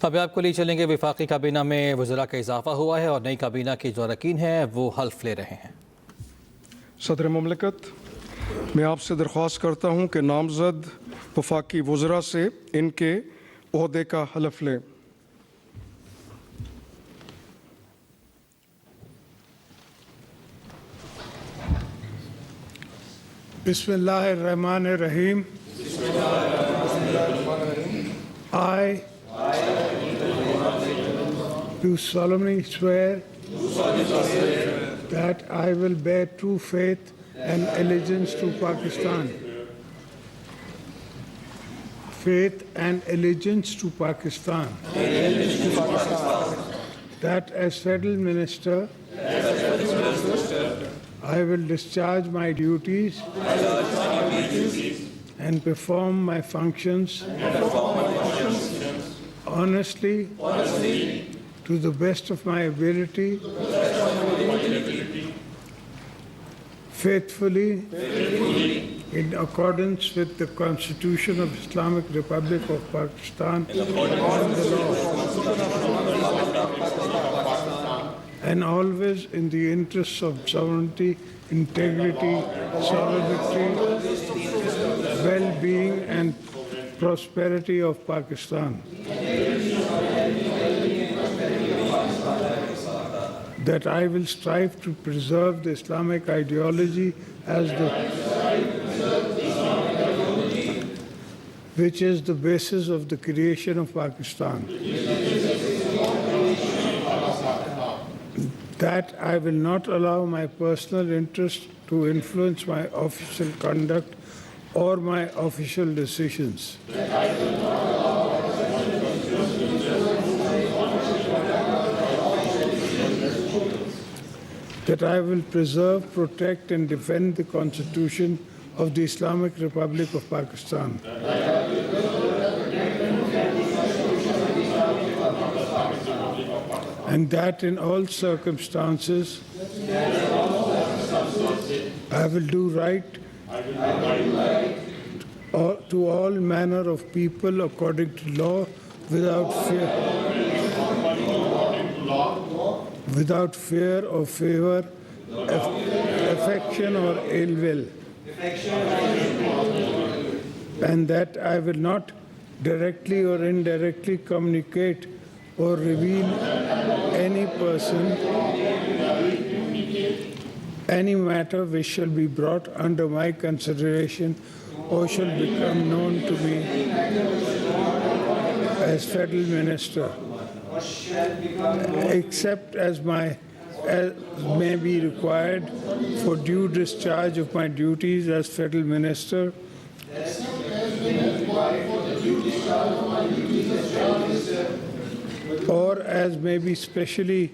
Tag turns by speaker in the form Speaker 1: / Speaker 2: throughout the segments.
Speaker 1: अब आपको ले चलेंगे। वफाकी काबीना में वज़रा का इजाफा हुआ है और नई काबीना के जो अरकान हैं वो हल्फ ले रहे हैं।
Speaker 2: सदर ममलिकत, मैं आपसे दरख्वास्त करता हूँ कि नामजद वफाकी वज़रा से इनके ओहदे का हलफ लें।
Speaker 3: Bismillahirrahmanirrahim. I do solemnly swear that I will bear true faith and allegiance to Pakistan. Faith and allegiance to Pakistan. That as Federal Minister, I will discharge my duties and perform my functions honestly, to the best of my ability, faithfully, in accordance with the Constitution of Islamic Republic of Pakistan and the law, and always in the interests of sovereignty, integrity, solidity, well-being and prosperity of Pakistan. That I will strive to preserve the Islamic ideology as which is the basis of the creation of Pakistan. That I will not allow my personal interest to influence my official conduct or my official decisions. That I will preserve, protect and defend the Constitution of the Islamic Republic of Pakistan. And that in all circumstances, I will do right to all manner of people according to law, without fear or favor, affection or ill will. And that I will not directly or indirectly communicate or reveal any person, any matter which shall be brought under my consideration or shall become known to me as Federal Minister, except as may be required for due discharge of my duties as Federal Minister, or as may be specially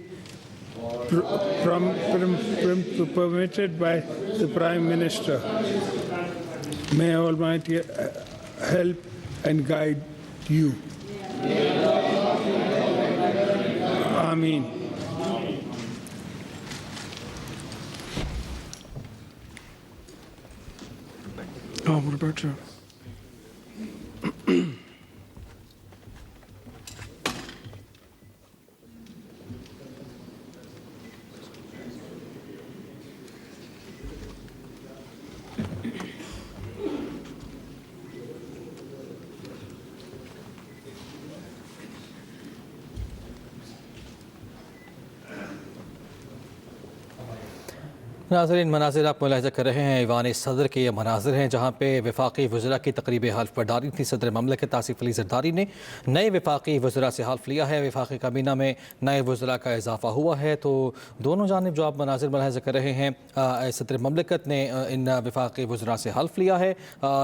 Speaker 3: permitted by the Prime Minister. May Almighty help and guide you. Ameen.
Speaker 2: What about you?
Speaker 1: नाज़रीन, मनाज़िर आप मुलाहिज़ा कर रहे हैं। Ivan सदर के ये मनाज़िर हैं जहाँ पे वफाकी वज़रा की तकरीब हल्फ बर्दारी थी। सदर ममलिकत आसिफ अली ज़रदारी ने नए वफाकी वज़रा से हल्फ लिया है। वफाकी काबीना में नए वज़रा का इजाफ़ा हुआ है। तो दोनों जानिब जो आप मनाज़िर मुलाहिज़ा कर रहे हैं, सदर ममलिकत ने इन वफाकी वज़रा से हल्फ लिया है।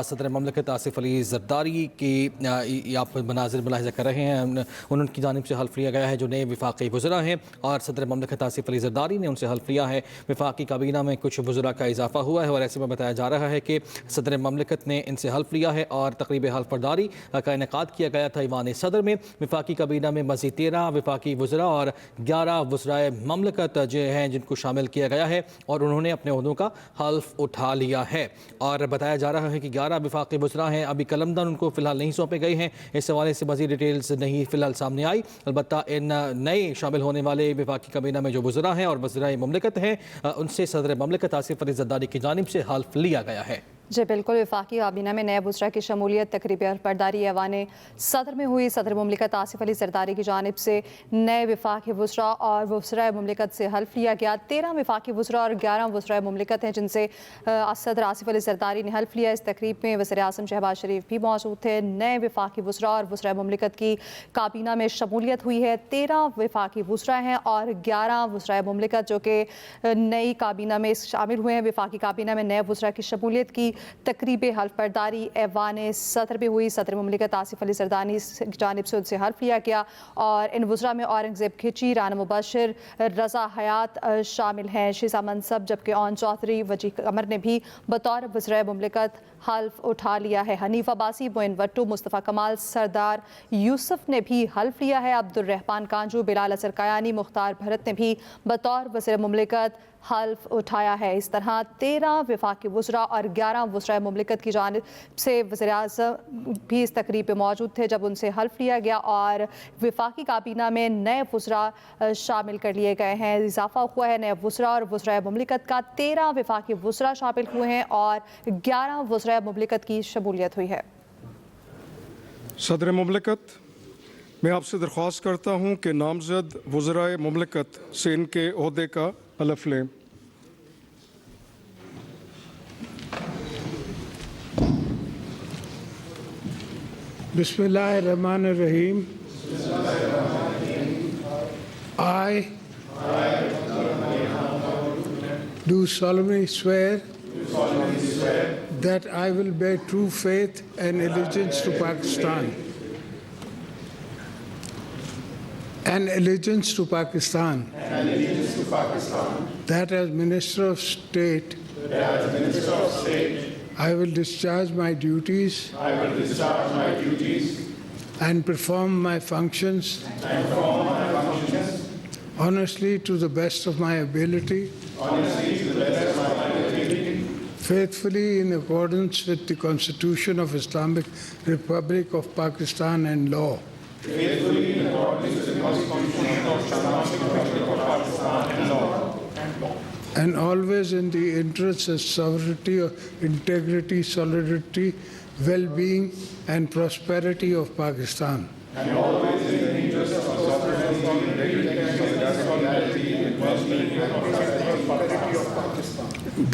Speaker 1: सदर ममलिकत आसिफ अली ज़रदारी की आप मनाज़िर मुलाहिज़ा कर रहे हैं, उनकी जानिब से हल्फ लिया गया है जो नए वफाकी वज़रा हैं। और सदर ममलिकत आसिफ अली ज़रदारी ने उनसे हल्फ लिया है। वफाकी काबीना काबीना में कुछ वज़रा का इजाफा हुआ है और ऐसे में बताया जा रहा है कि सदर ममलिकत ने इनसे हल्फ लिया है और तकरीब हल्फ बर्दारी का इनेकाद किया गया था ईवान सदर में। वफाकी काबीना में मज़ीद 13 वफाकी वज़रा और 11 वज़राए ममलिकत जो हैं जिनको शामिल किया गया है और उन्होंने अपने ओहदों का हल्फ उठा लिया है। और बताया जा रहा है कि 11 वफाकी वज़रा हैं, अभी कलमदान उनको फ़िलहाल नहीं सौंपे गए हैं। इस हवाले से मज़ीद डिटेल्स नहीं फ़िलहाल सामने आई। अलबत्ता इन नए शामिल होने वाले वफाकी काबीना में जो वज़रा हैं और वज़राए ममलिकत हैं उनसे सदर ममलिकत आसिफ अली ज़रदारी की जानिब से हल्फ लिया गया है।
Speaker 4: जी बिल्कुल, वफाकी काबीना में नए वज़रा की शमूलियत तकरीब हल्फ बर्दारी ऐवान सदर में हुई। सदर ममलिकत आसिफ अली ज़रदारी की जानिब से नए वफाकी वज़रा और वज़राए ममलिकत से हल्फ लिया गया। 13 वफाकी वज़रा और 11 वज़राए ममलिकत हैं जिनसे सदर आसिफ अली ज़रदारी ने हल्फ लिया। इस तकरीब में वज़ीर आज़म शहबाज शरीफ भी मौजूद थे। नए वफाकी वज़रा और वज़राए ममलिकत की काबीना में शमूलियत हुई है। 13 वफाकी वज़रा हैं और 11 वज़राए ममलिकत जो कि नई काबीना में शामिल हुए हैं। वफाकी काबीना में नए वज़रा की शमूलियत की तकरीब हल्फ बर्दारी ऐवान सदर में हुई। सदर ममलिकत आसिफ अली ज़रदारी की जानिब से उनसे हल्फ लिया गया और इन वज़रा में औरंगज़ेब खिची, राना मुबशिर, रज़ा हयात शामिल हैं, शीज़ा मनसब, जबकि ओन चौधरी, वजी कमर ने भी बतौर वज़राए ममलिकत हल्फ उठा लिया है। हनीफ अब्बासी, मोइन वट्टू, मुस्तफ़ा कमाल, सरदार यूसुफ ने भी हल्फ लिया है। अब्दुल रहमान कांजू, बिलाल असर कायानी, मुख्तार भरत ने भी बतौर वज़ीर ममलिकत हल्फ उठाया है। इस तरह 13 वफाकी वज़रा और 11 वज़राए ममलिकत की जानिब से वज़ीर आज़म भी इस तकरीब में मौजूद थे जब उनसे हल्फ लिया गया और वफाकी काबीना में नए वज़रा शामिल कर लिए गए हैं। इजाफा हुआ है नए वज़रा और वज़राए ममलिकत का। 13 वफाकी वज़रा शामिल हुए हैं और 11 वज़राए ममलिकत की शमूलियत हुई है।
Speaker 2: सदर ममलिकत, मैं आपसे दरख्वास्त करता हूँ कि नामजद वज़राए ममलिकत से इनके ओहदे का हलफ लें।
Speaker 3: Bismillahirrahmanirrahim. I do solemnly swear that I will bear true faith and allegiance to Pakistan. And allegiance to Pakistan. That as Minister of State, I will discharge my duties. And perform my functions. Honestly to the best of my ability. Faithfully in accordance with the Constitution of Islamic Republic of Pakistan and law. And always in the interests of sovereignty, integrity, solidarity, well-being and prosperity of Pakistan.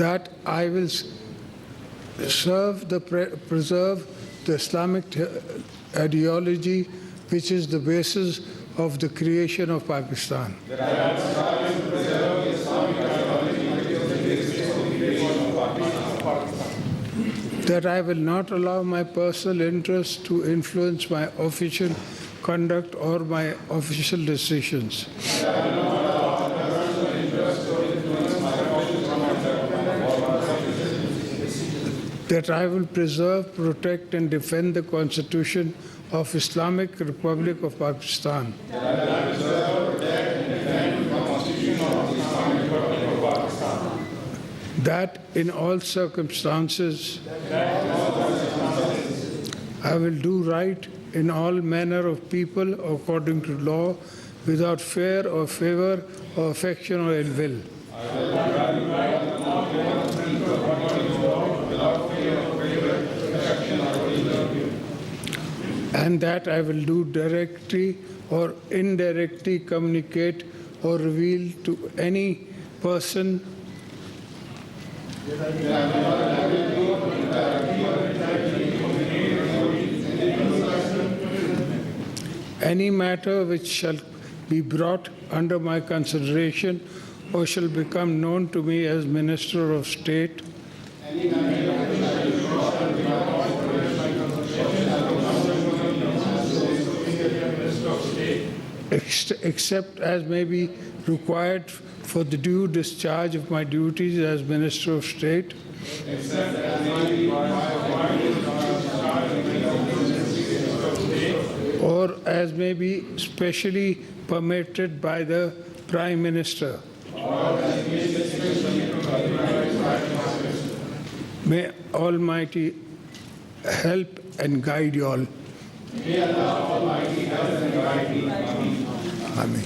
Speaker 3: That I will preserve the Islamic ideology which is the basis of the creation of Pakistan. That I will not allow my personal interests to influence my official conduct or my official decisions. That I will preserve, protect and defend the Constitution of Islamic Republic of Pakistan. That in all circumstances I will do right in all manner of people according to law without fear or favor or affection or ill will. And that I will do directly or indirectly communicate or reveal to any person any matter which shall be brought under my consideration or shall become known to me as Minister of State. except as may be required for the due discharge of my duties as Minister of State. Or as may be specially permitted by the Prime Minister. May Almighty help and guide you all. Amen.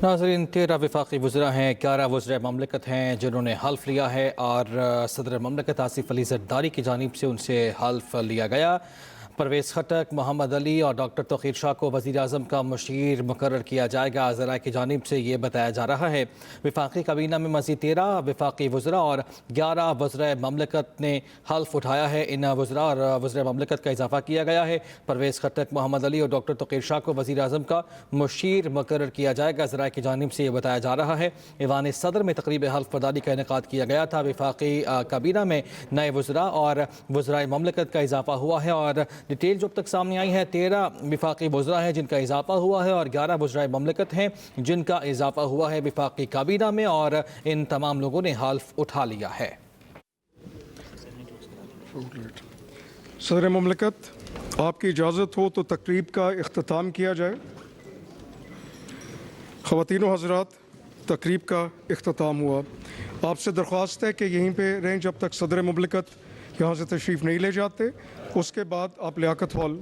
Speaker 1: नाज़रीन 13 वफाकी वज़रा हैं, 11 वज़रा ममलिकत हैं जिन्होंने हल्फ लिया है और सदर ममलिकत आसिफ अली ज़रदारी की जानिब से उनसे हल्फ लिया गया। परवेज़ खटक, मोहम्मद अली और डॉक्टर तौक़ीर शाह को वज़ीर आज़म का मुशीर मुकर्रर किया जाएगा। ज़राए की जानिब से ये बताया जा रहा है। वफाकी काबीना में मज़ीद 13 वफाकी वज़रा और 11 वज़रा ममलिकत ने हल्फ उठाया है। इन वज़रा और वज़रा ममलिकत का इजाफ़ा किया गया है। परवेज़ खटक, मोहम्मद अली और डॉक्टर तौक़ीर शाह को वज़ीर आज़म का मुशीर मुकर्रर किया जाएगा। ज़राए की जानिब से ये बताया जा रहा है। ईवान सदर में तकरीब हल्फ बर्दारी का इनेकाद किया गया था। वफाकी काबीना में नए वज़रा और वज़रा ममलिकत का इजाफ़ा हुआ है और डिटेल जो अब तक सामने आई है 13 वफाकी वज़रा हैं जिनका इजाफ़ा हुआ है और 11 वज़रा ममलिकत हैं जिनका इजाफ़ा हुआ है वफाकी काबीना में और इन तमाम लोगों ने हल्फ उठा लिया है।
Speaker 2: सदर ममलिकत, आपकी इजाज़त हो तो तकरीब का इख्तिताम किया जाए। ख़वातीन व हज़रात, तकरीब का इख्तिताम हुआ। आपसे दरख्वास्त है कि यहीं पे रहें जब तक सदर ममलिकत यहाँ से तशरीफ़ नहीं ले जाते। उसके बाद आप लियाकत हॉल